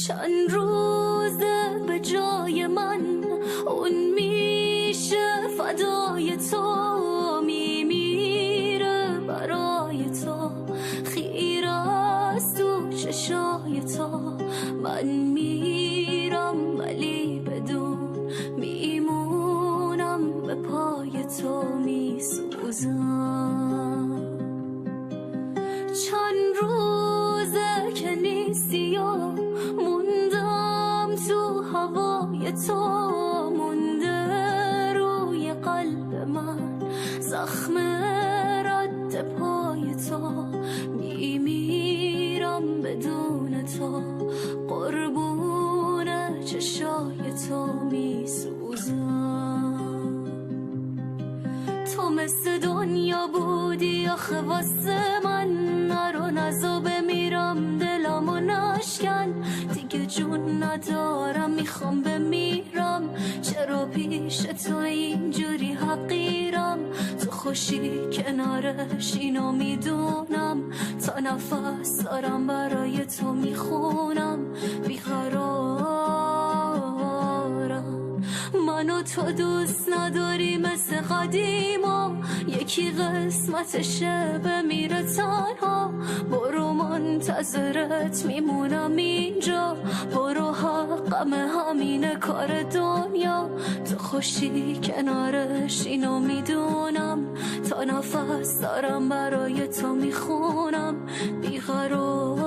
چند روزه به جای من اون میشه فدای تو، میمیره برای تو، خیره است تو چشای تو. من میرم ولی بدون میمونم، به پای تو میسوزم. چند روزه که نیستی و موندم تو هوای تو، مونده روی قلب من زخم رد پای تو. میمیرم بدون تو، قربون چشای تو میسوزم. تو مثل دنیا بودی آخه واسه من، نرو نزا بمیرم دلمو نشکن، دیگه جون ندارم میخوام بمیرم. چرا پیش تو اینجوری حقیرم؟ تو خوشی کنارش اینو میدونم، تا نفس دارم برای تو میخونم. بیقرارم، منو تو دوست نداری مثل قدیما، یکی قسمتشه بمیره تنها. برو منتظرت میمونم اینجا، برو حقم همینه کار دنیا. تو خوشی کنارش اینو میدونم، تا نفس دارم برای تو میخونم. بیقرار